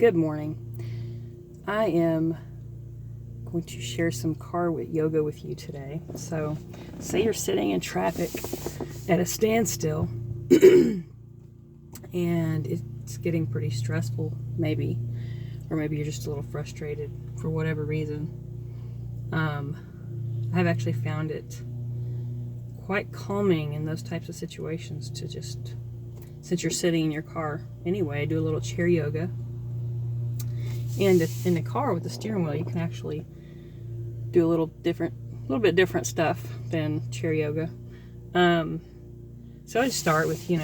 Good morning. I am going to share some car yoga with you today. So, say you're sitting in traffic at a standstill and it's getting pretty stressful, maybe, or maybe you're just a little frustrated for whatever reason. I've actually found it quite calming in those types of situations to just, since you're sitting in your car anyway, do a little chair yoga. And in the car with the steering wheel, you can actually do a little bit different stuff than chair yoga. So I start with, you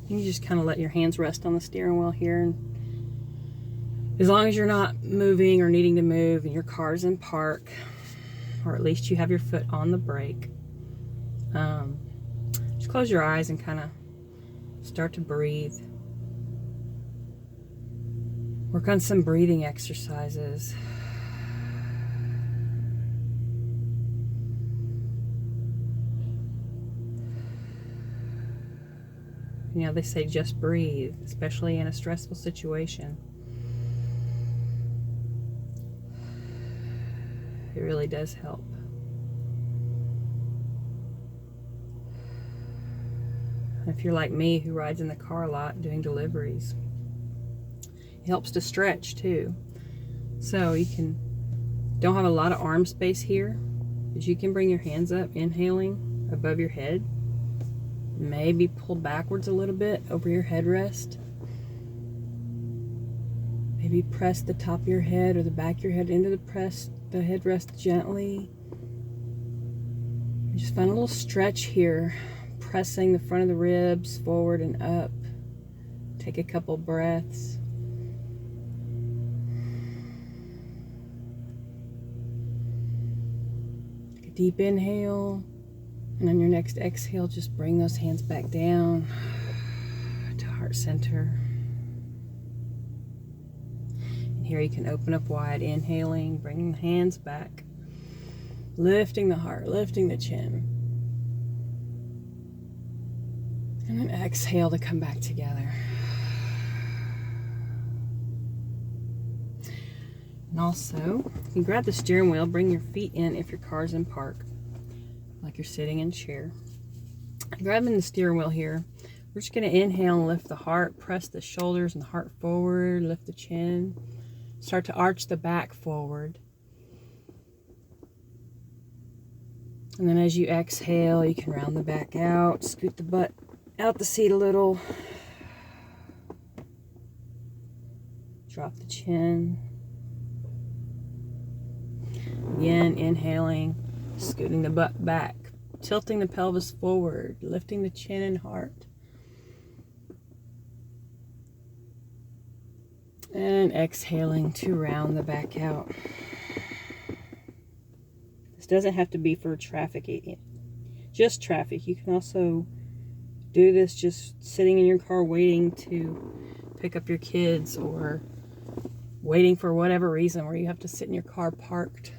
just kind of let your hands rest on the steering wheel here. And as long as you're not moving or needing to move and your car's in park, or at least you have your foot on the brake, just close your eyes and kind of start to breathe. Work on some breathing exercises. They say just breathe, especially in a stressful situation. It really does help. If you're like me, who rides in the car a lot doing deliveries, it helps to stretch too. So you don't have a lot of arm space here, but you can bring your hands up, inhaling above your head. Maybe pull backwards a little bit over your headrest. Maybe press the top of your head or the back of your head into the headrest gently. Just find a little stretch here, pressing the front of the ribs forward and up. Take a couple breaths. Take a deep inhale. And on your next exhale, just bring those hands back down to heart center. And here you can open up wide, inhaling, bringing the hands back, lifting the heart, lifting the chin. And then exhale to come back together. And also, you can grab the steering wheel, bring your feet in if your car's in park, like you're sitting in a chair. Grabbing the steering wheel here, we're just going to inhale and lift the heart, press the shoulders and the heart forward, lift the chin, start to arch the back forward. And then as you exhale, you can round the back out, scoot the butt out the seat a little, drop the chin. Again, inhaling, scooting the butt back, tilting the pelvis forward, lifting the chin and heart. And exhaling to round the back out. This doesn't have to be for traffic, just traffic. You can also do this just sitting in your car waiting to pick up your kids, or waiting for whatever reason where you have to sit in your car parked.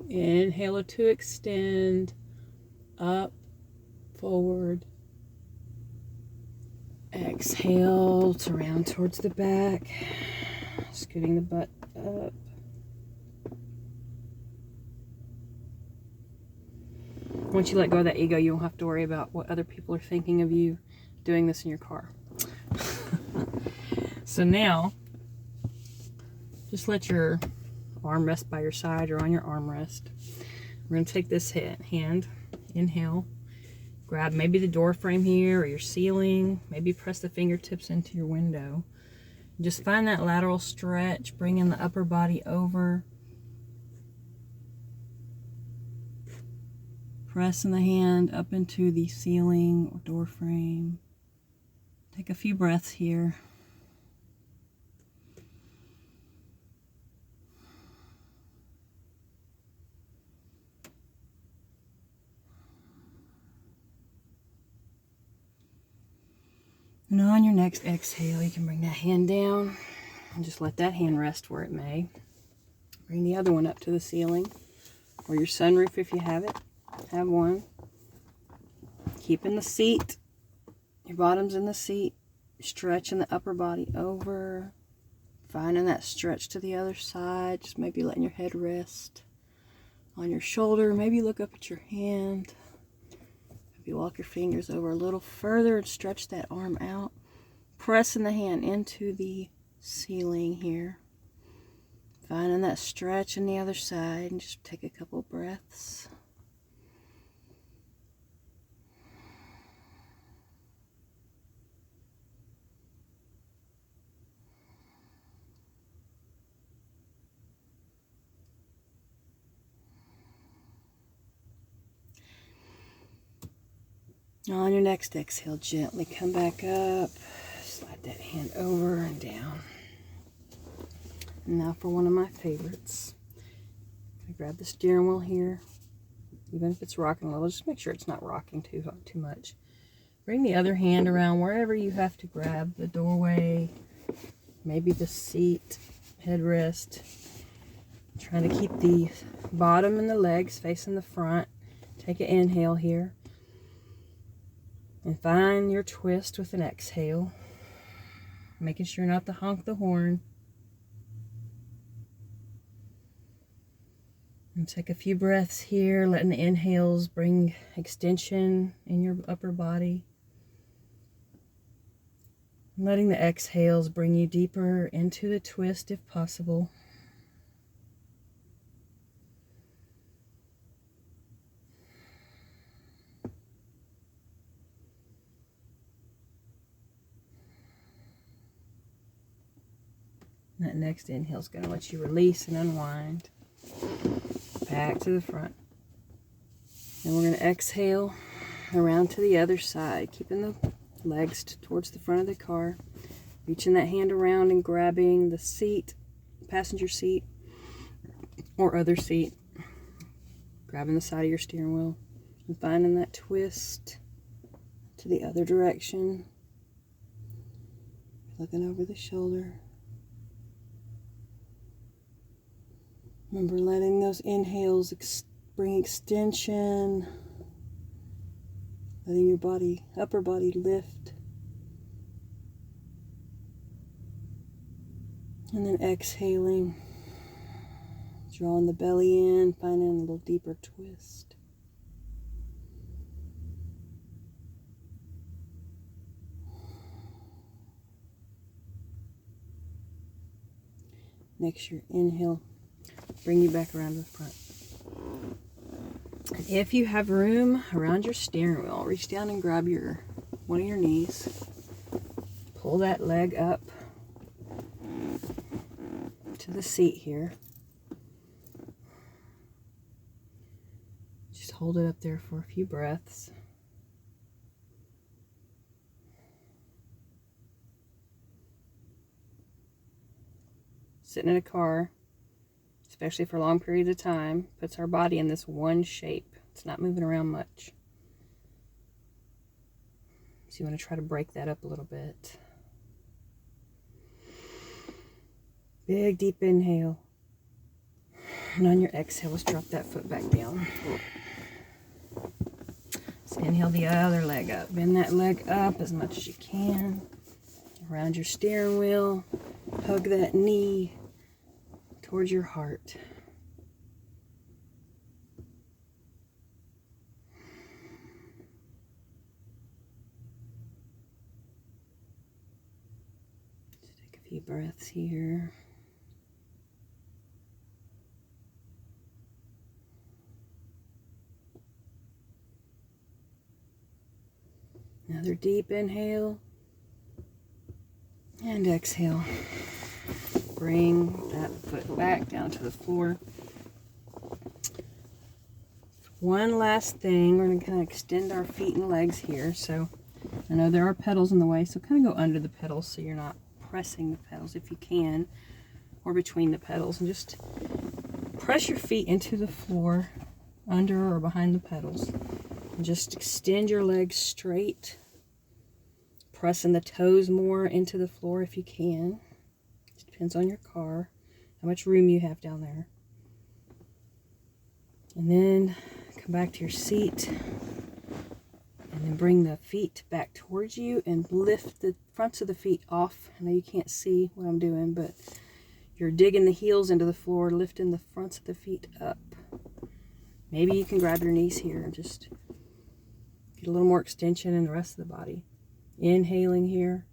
Inhale to extend, up, forward. Exhale to round towards the back, scooting the butt up. Once you let go of that ego, you won't have to worry about what other people are thinking of you doing this in your car. So now, just let your arm rest by your side or on your armrest. We're going to take this hand, inhale, grab maybe the door frame here or your ceiling, maybe press the fingertips into your window. Just find that lateral stretch, bring in the upper body over, pressing the hand up into the ceiling or door frame. Take a few breaths here. And on your next exhale, you can bring that hand down and just let that hand rest where it may. Bring the other one up to the ceiling or your sunroof if you have it. Have one. Keep in the seat. Your bottom's in the seat. Stretching the upper body over. Finding that stretch to the other side, just maybe letting your head rest on your shoulder. Maybe look up at your hand. Maybe walk your fingers over a little further and stretch that arm out. Pressing the hand into the ceiling here. Finding that stretch on the other side, and just take a couple breaths. Now on your next exhale, gently come back up. Slide that hand over and down. And now for one of my favorites. I'm gonna grab the steering wheel here. Even if it's rocking a little, just make sure it's not rocking too much. Bring the other hand around wherever you have to grab, the doorway, maybe the seat, headrest. Trying to keep the bottom and the legs facing the front. Take an inhale here. And find your twist with an exhale. Making sure not to honk the horn. And take a few breaths here, letting the inhales bring extension in your upper body. Letting the exhales bring you deeper into the twist if possible. That next inhale is going to let you release and unwind. Back to the front. And we're going to exhale around to the other side, keeping the legs towards the front of the car. Reaching that hand around and grabbing the seat, passenger seat, or other seat. Grabbing the side of your steering wheel. And finding that twist to the other direction. Looking over the shoulder. Remember letting those inhales bring extension, letting your body, upper body lift. And then exhaling, drawing the belly in, finding a little deeper twist. Next, your inhale. Bring you back around to the front. And if you have room around your steering wheel, reach down and grab one of your knees. Pull that leg up to the seat here. Just hold it up there for a few breaths. Sitting in a car, especially for long periods of time, puts our body in this one shape. It's not moving around much. So you want to try to break that up a little bit. Big, deep inhale. And on your exhale, let's drop that foot back down. So inhale the other leg up. Bend that leg up as much as you can. Around your steering wheel. Hug that knee towards your heart. Just take a few breaths here. Another deep inhale and exhale. Bring that foot back down to the floor. One last thing, we're going to kind of extend our feet and legs here. So I know there are pedals in the way, so kind of go under the pedals so you're not pressing the pedals if you can, or between the pedals, and just press your feet into the floor, under or behind the pedals. And just extend your legs straight, pressing the toes more into the floor if you can. Depends on your car, how much room you have down there. And then come back to your seat. And then bring the feet back towards you and lift the fronts of the feet off. I know you can't see what I'm doing, but You're digging the heels into the floor, lifting the fronts of the feet up. Maybe you can grab your knees here and just get a little more extension in the rest of the body. Inhaling here.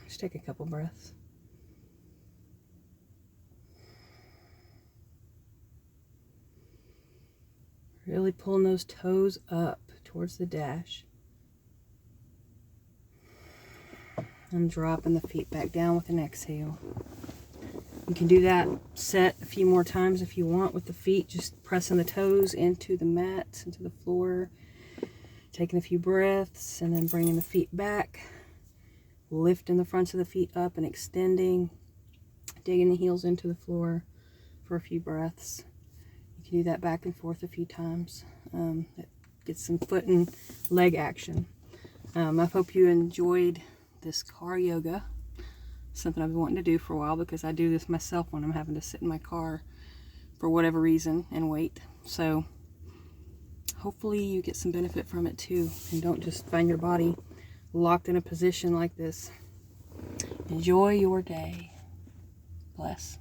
Just take a couple breaths. Really pulling those toes up towards the dash. And dropping the feet back down with an exhale. You can do that set a few more times if you want with the feet, just pressing the toes into the mat, into the floor, taking a few breaths, and then bringing the feet back, lifting the fronts of the feet up and extending, digging the heels into the floor for a few breaths. You can do that back and forth a few times. Get some foot and leg action. I hope you enjoyed this car yoga. Something I've been wanting to do for a while because I do this myself when I'm having to sit in my car for whatever reason and wait. So hopefully you get some benefit from it too, and don't just find your body locked in a position like this. Enjoy your day. Bless.